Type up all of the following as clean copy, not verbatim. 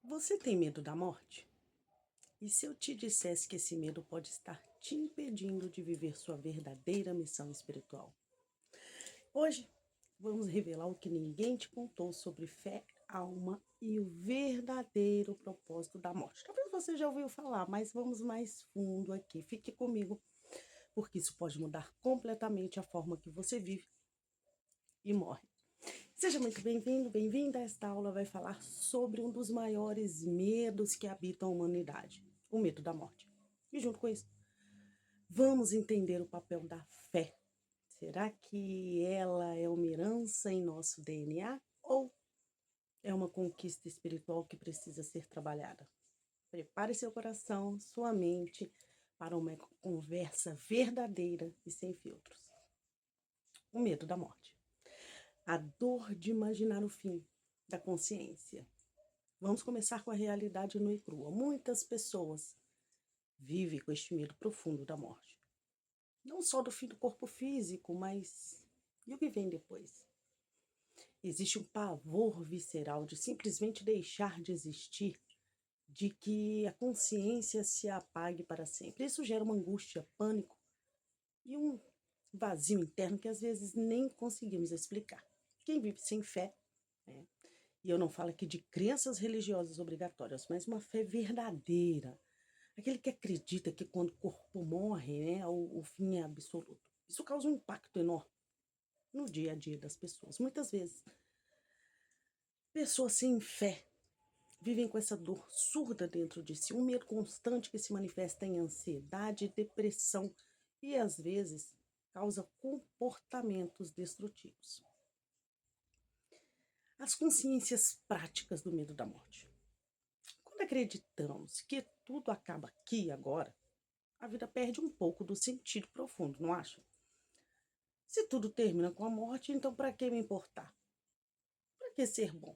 Você tem medo da morte? E se eu te dissesse que esse medo pode estar te impedindo de viver sua verdadeira missão espiritual? Hoje vamos revelar o que ninguém te contou sobre fé, alma e o verdadeiro propósito da morte. Talvez você já ouviu falar, mas vamos mais fundo aqui. Fique comigo, porque isso pode mudar completamente a forma que você vive e morre. Seja muito bem-vindo, bem-vinda. Esta aula vai falar sobre um dos maiores medos que habitam a humanidade, o medo da morte. E junto com isso, vamos entender o papel da fé. Será que ela é uma herança em nosso DNA ou é uma conquista espiritual que precisa ser trabalhada? Prepare seu coração, sua mente para uma conversa verdadeira e sem filtros. O medo da morte. A dor de imaginar o fim da consciência. Vamos começar com a realidade nua e crua. Muitas pessoas vivem com este medo profundo da morte. Não só do fim do corpo físico, mas e o que vem depois? Existe um pavor visceral de simplesmente deixar de existir, de que a consciência se apague para sempre. Isso gera uma angústia, pânico e um vazio interno que às vezes nem conseguimos explicar. Quem vive sem fé, né? E eu não falo aqui de crenças religiosas obrigatórias, mas uma fé verdadeira. Aquele que acredita que quando o corpo morre, né, o fim é absoluto. Isso causa um impacto enorme no dia a dia das pessoas. Muitas vezes, pessoas sem fé vivem com essa dor surda dentro de si, um medo constante que se manifesta em ansiedade, depressão e, às vezes, causa comportamentos destrutivos. As consciências práticas do medo da morte. Quando acreditamos que tudo acaba aqui e agora, a vida perde um pouco do sentido profundo, não acha? Se tudo termina com a morte, então para que me importar? Para que ser bom?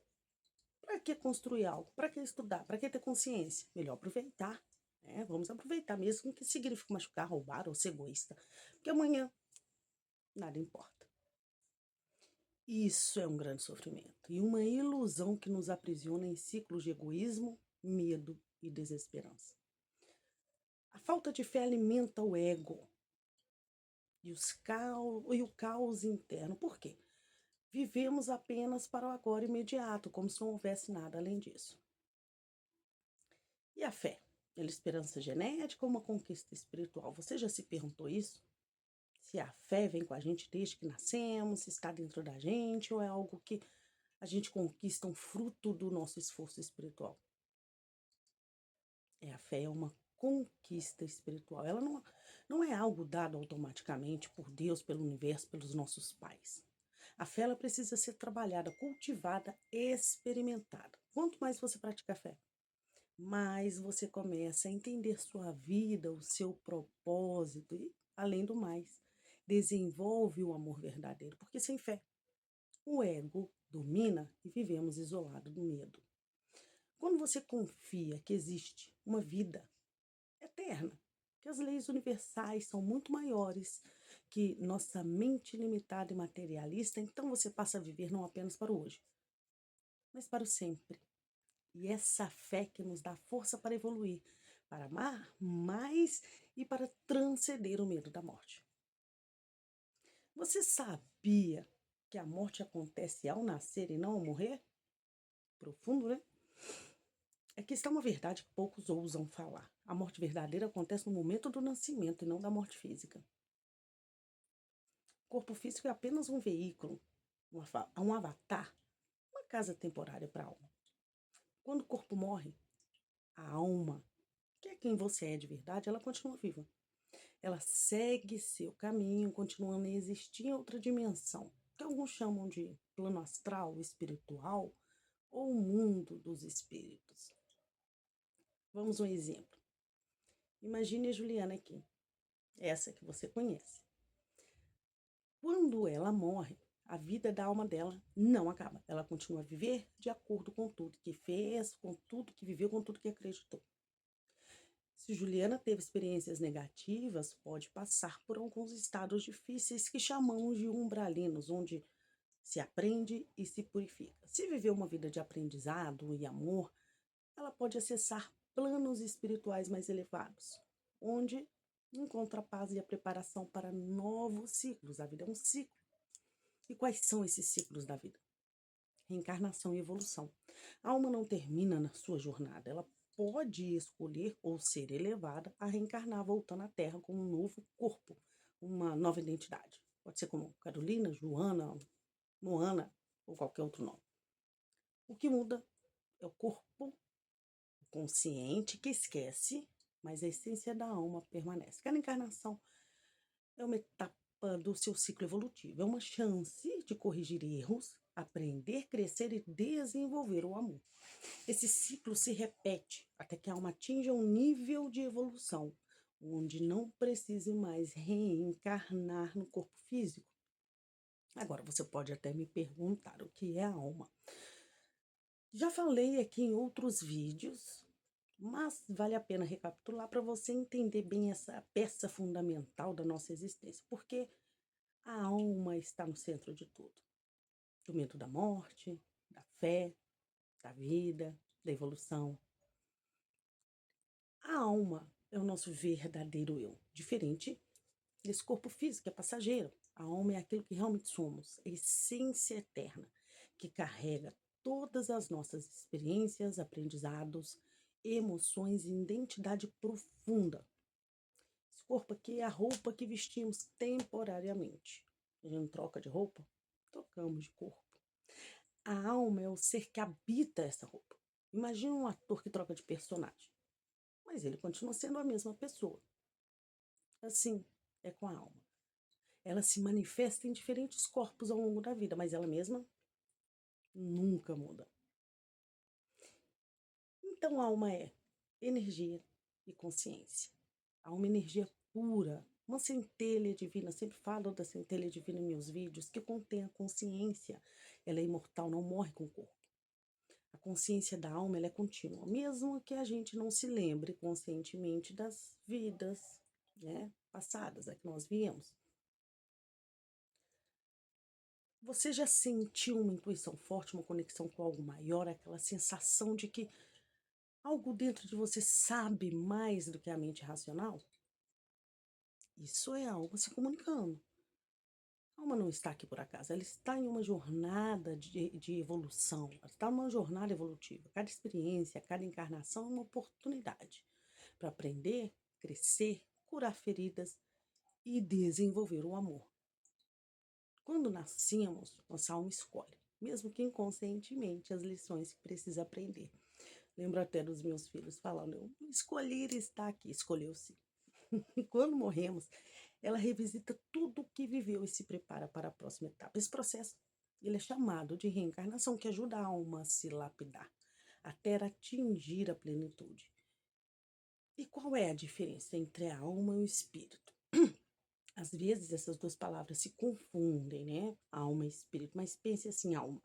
Para que construir algo? Para que estudar? Para que ter consciência? Melhor aproveitar. Né? Vamos aproveitar, mesmo que signifique machucar, roubar ou ser egoísta. Porque amanhã nada importa. Isso é um grande sofrimento e uma ilusão que nos aprisiona em ciclos de egoísmo, medo e desesperança. A falta de fé alimenta o ego e o caos interno. Por quê? Vivemos apenas para o agora imediato, como se não houvesse nada além disso. E a fé? Ela é esperança genética ou uma conquista espiritual? Você já se perguntou isso? Se a fé vem com a gente desde que nascemos, se está dentro da gente, ou é algo que a gente conquista um fruto do nosso esforço espiritual? A fé é uma conquista espiritual. Ela não é algo dado automaticamente por Deus, pelo universo, pelos nossos pais. A fé ela precisa ser trabalhada, cultivada, experimentada. Quanto mais você pratica a fé, mais você começa a entender sua vida, o seu propósito e, além do mais, desenvolve o amor verdadeiro. Porque sem fé, o ego domina e vivemos isolados do medo. Quando você confia que existe uma vida eterna, que as leis universais são muito maiores que nossa mente limitada e materialista, então você passa a viver não apenas para o hoje, mas para o sempre. E essa fé que nos dá força para evoluir, para amar mais e para transcender o medo da morte. Você sabia que a morte acontece ao nascer e não ao morrer? Profundo, né? Aqui está uma verdade que poucos ousam falar. A morte verdadeira acontece no momento do nascimento e não da morte física. O corpo físico é apenas um veículo, um avatar, uma casa temporária para a alma. Quando o corpo morre, a alma, que é quem você é de verdade, ela continua viva. Ela segue seu caminho, continuando a existir em outra dimensão, que alguns chamam de plano astral, espiritual ou mundo dos espíritos. Vamos um exemplo. Imagine a Juliana aqui, essa que você conhece. Quando ela morre, a vida da alma dela não acaba. Ela continua a viver de acordo com tudo que fez, com tudo que viveu, com tudo que acreditou. Se Juliana teve experiências negativas, pode passar por alguns estados difíceis que chamamos de umbralinos, onde se aprende e se purifica. Se viveu uma vida de aprendizado e amor, ela pode acessar planos espirituais mais elevados, onde encontra a paz e a preparação para novos ciclos. A vida é um ciclo. E quais são esses ciclos da vida? Reencarnação e evolução. A alma não termina na sua jornada, ela pode escolher ou ser elevada a reencarnar, voltando à Terra com um novo corpo, uma nova identidade. Pode ser como Carolina, Joana, Moana ou qualquer outro nome. O que muda é o corpo consciente que esquece, mas a essência da alma permanece. Cada encarnação é uma etapa do seu ciclo evolutivo, é uma chance de corrigir erros, aprender, crescer e desenvolver o amor. Esse ciclo se repete até que a alma atinja um nível de evolução, onde não precise mais reencarnar no corpo físico. Agora, você pode até me perguntar o que é a alma. Já falei aqui em outros vídeos, mas vale a pena recapitular para você entender bem essa peça fundamental da nossa existência, porque a alma está no centro de tudo. Do medo da morte, da fé, da vida, da evolução. A alma é o nosso verdadeiro eu, diferente desse corpo físico, que é passageiro. A alma é aquilo que realmente somos, a essência eterna, que carrega todas as nossas experiências, aprendizados, emoções e identidade profunda. Esse corpo aqui é a roupa que vestimos temporariamente. A gente não troca de roupa, trocamos de corpo. A alma é o ser que habita essa roupa. Imagina um ator que troca de personagem, mas ele continua sendo a mesma pessoa. Assim é com a alma. Ela se manifesta em diferentes corpos ao longo da vida, mas ela mesma nunca muda. Então a alma é energia e consciência. A alma é energia pura, uma centelha divina. Sempre falo da centelha divina em meus vídeos, que contém a consciência. Ela é imortal, não morre com o corpo. A consciência da alma ela é contínua, mesmo que a gente não se lembre conscientemente das vidas, né, passadas, a que nós viemos. Você já sentiu uma intuição forte, uma conexão com algo maior, aquela sensação de que algo dentro de você sabe mais do que a mente racional? Isso é algo se comunicando. A alma não está aqui por acaso, ela está em uma jornada de evolução, ela está numa jornada evolutiva. Cada experiência, cada encarnação é uma oportunidade para aprender, crescer, curar feridas e desenvolver o amor. Quando nascemos, nossa alma escolhe, mesmo que inconscientemente, as lições que precisa aprender. Lembro até dos meus filhos falando, eu escolhi estar aqui, escolheu sim. E quando morremos, ela revisita tudo o que viveu e se prepara para a próxima etapa. Esse processo, ele é chamado de reencarnação, que ajuda a alma a se lapidar, até atingir a plenitude. E qual é a diferença entre a alma e o espírito? Às vezes essas duas palavras se confundem, né? Alma e espírito, mas pense assim, alma.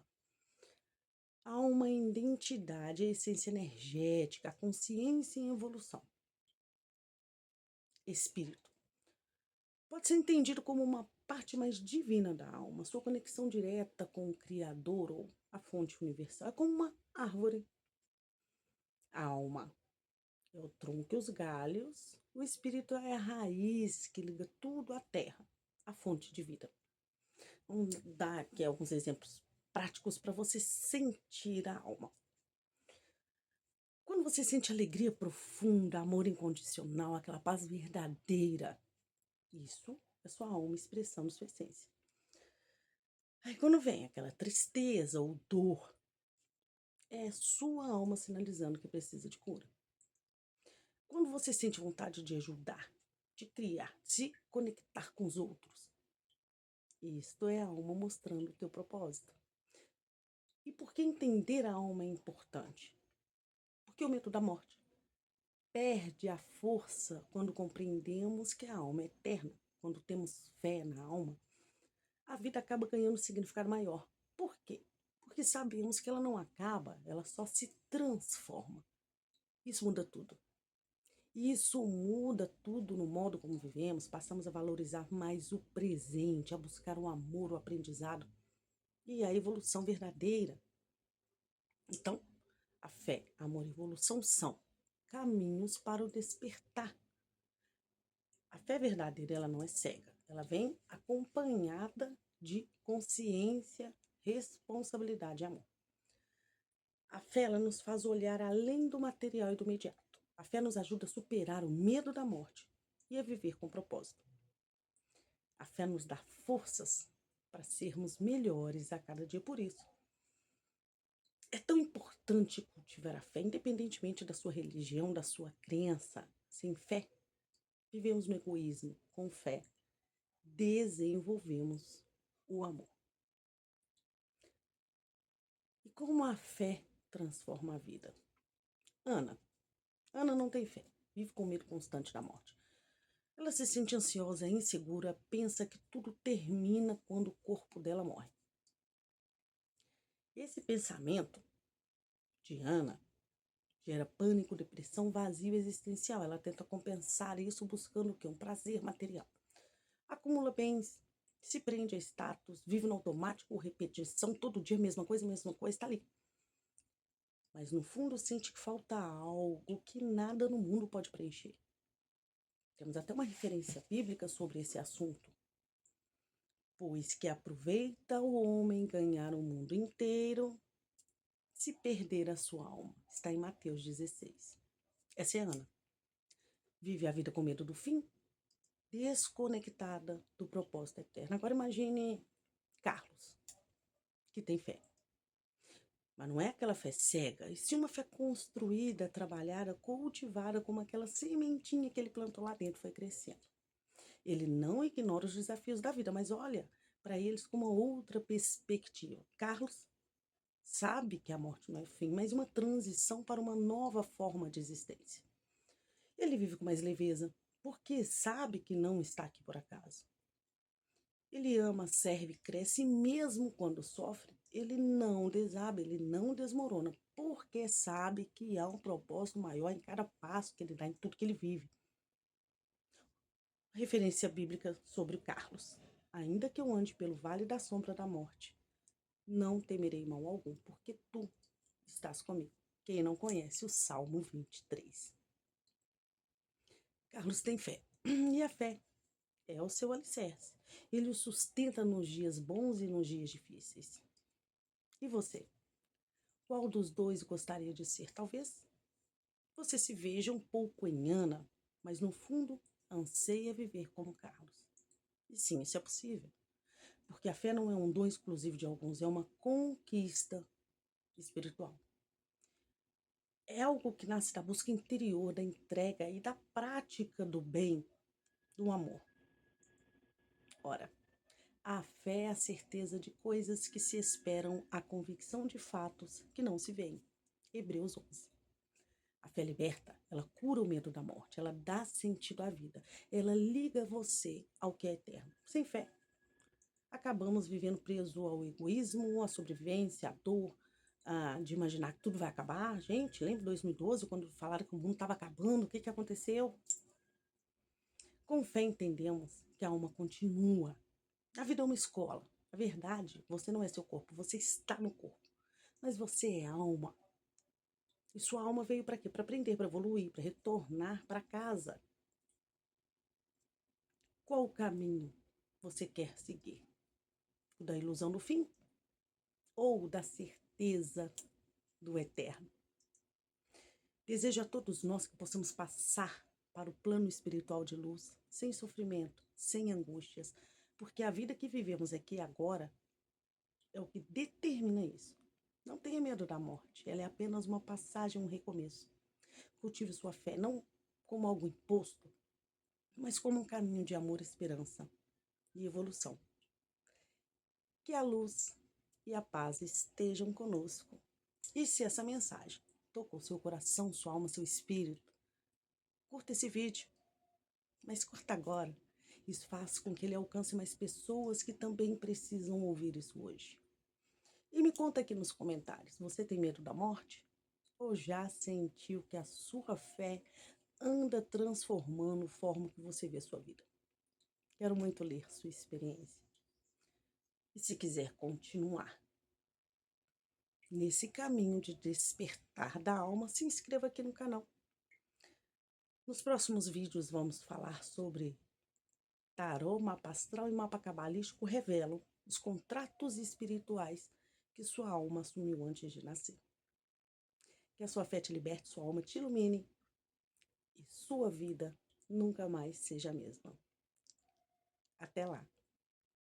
Alma é identidade, a essência energética, a consciência em evolução. Espírito pode ser entendido como uma parte mais divina da alma, sua conexão direta com o Criador ou a fonte universal. É como uma árvore. A alma é o tronco e os galhos, o espírito é a raiz que liga tudo à terra, a fonte de vida. Vamos dar aqui alguns exemplos práticos para você sentir a alma. Quando você sente alegria profunda, amor incondicional, aquela paz verdadeira, isso é sua alma expressando sua essência. Aí quando vem aquela tristeza ou dor, é sua alma sinalizando que precisa de cura. Quando você sente vontade de ajudar, de criar, de se conectar com os outros, isto é a alma mostrando o teu propósito. E por que entender a alma é importante? Porque o medo da morte perde a força quando compreendemos que a alma é eterna. Quando temos fé na alma, a vida acaba ganhando um significado maior. Por quê? Porque sabemos que ela não acaba, ela só se transforma. Isso muda tudo. Isso muda tudo no modo como vivemos, passamos a valorizar mais o presente, a buscar o amor, o aprendizado e a evolução verdadeira. Então, A fé, amor e evolução são caminhos para o despertar. A fé verdadeira, ela não é cega. Ela vem acompanhada de consciência, responsabilidade e amor. A fé, ela nos faz olhar além do material e do imediato. A fé nos ajuda a superar o medo da morte e a viver com propósito. A fé nos dá forças para sermos melhores a cada dia. Por isso, é tão importante cultivar a fé, independentemente da sua religião, da sua crença. Sem fé, vivemos no egoísmo. Com fé, desenvolvemos o amor. E como a fé transforma a vida? Ana não tem fé, vive com medo constante da morte. Ela se sente ansiosa, insegura, pensa que tudo termina quando o corpo dela morre. Esse pensamento de Ana gera pânico, depressão, vazio existencial. Ela tenta compensar isso buscando o quê? Um prazer material. Acumula bens, se prende a status, vive no automático, repetição, todo dia mesma coisa, está ali. Mas no fundo sente que falta algo que nada no mundo pode preencher. Temos até uma referência bíblica sobre esse assunto. Pois que aproveita o homem ganhar o mundo inteiro, se perder a sua alma. Está em Mateus 16. Essa é Ana. Vive a vida com medo do fim, desconectada do propósito eterno. Agora imagine Carlos, que tem fé. Mas não é aquela fé cega, e sim uma fé construída, trabalhada, cultivada, como aquela sementinha que ele plantou lá dentro, foi crescendo. Ele não ignora os desafios da vida, mas olha para eles com uma outra perspectiva. Carlos sabe que a morte não é o fim, mas uma transição para uma nova forma de existência. Ele vive com mais leveza, porque sabe que não está aqui por acaso. Ele ama, serve, cresce e mesmo quando sofre, ele não desaba, ele não desmorona, porque sabe que há um propósito maior em cada passo que ele dá, em tudo que ele vive. Referência bíblica sobre Carlos. Ainda que eu ande pelo vale da sombra da morte, não temerei mal algum, porque tu estás comigo. Quem não conhece o Salmo 23. Carlos tem fé, e a fé é o seu alicerce. Ele o sustenta nos dias bons e nos dias difíceis. E você? Qual dos dois gostaria de ser? Talvez você se veja um pouco em Ana, mas no fundo anseia viver como Carlos. E sim, isso é possível. Porque a fé não é um dom exclusivo de alguns, é uma conquista espiritual. É algo que nasce da busca interior, da entrega e da prática do bem, do amor. Ora, a fé é a certeza de coisas que se esperam, a convicção de fatos que não se veem. Hebreus 11. A fé liberta, ela cura o medo da morte, ela dá sentido à vida, ela liga você ao que é eterno. Sem fé, acabamos vivendo preso ao egoísmo, à sobrevivência, à dor, de imaginar que tudo vai acabar. Gente, lembra de 2012, quando falaram que o mundo estava acabando, o que aconteceu? Com fé entendemos que a alma continua. A vida é uma escola. A verdade, você não é seu corpo, você está no corpo. Mas você é alma. E sua alma veio para quê? Para aprender, para evoluir, para retornar para casa. Qual caminho você quer seguir? O da ilusão do fim? Ou o da certeza do eterno? Desejo a todos nós que possamos passar para o plano espiritual de luz, sem sofrimento, sem angústias, porque a vida que vivemos aqui agora é o que determina isso. Não tenha medo da morte, ela é apenas uma passagem, um recomeço. Cultive sua fé, não como algo imposto, mas como um caminho de amor, esperança e evolução. Que a luz e a paz estejam conosco. E se essa mensagem tocou seu coração, sua alma, seu espírito, curta esse vídeo, mas curta agora. Isso faz com que ele alcance mais pessoas que também precisam ouvir isso hoje. E me conta aqui nos comentários, você tem medo da morte? Ou já sentiu que a sua fé anda transformando a forma que você vê a sua vida? Quero muito ler sua experiência. E se quiser continuar nesse caminho de despertar da alma, se inscreva aqui no canal. Nos próximos vídeos vamos falar sobre tarô, mapa astral e mapa cabalístico revelam os contratos espirituais que sua alma assumiu antes de nascer. Que a sua fé te liberte, sua alma te ilumine e sua vida nunca mais seja a mesma. Até lá!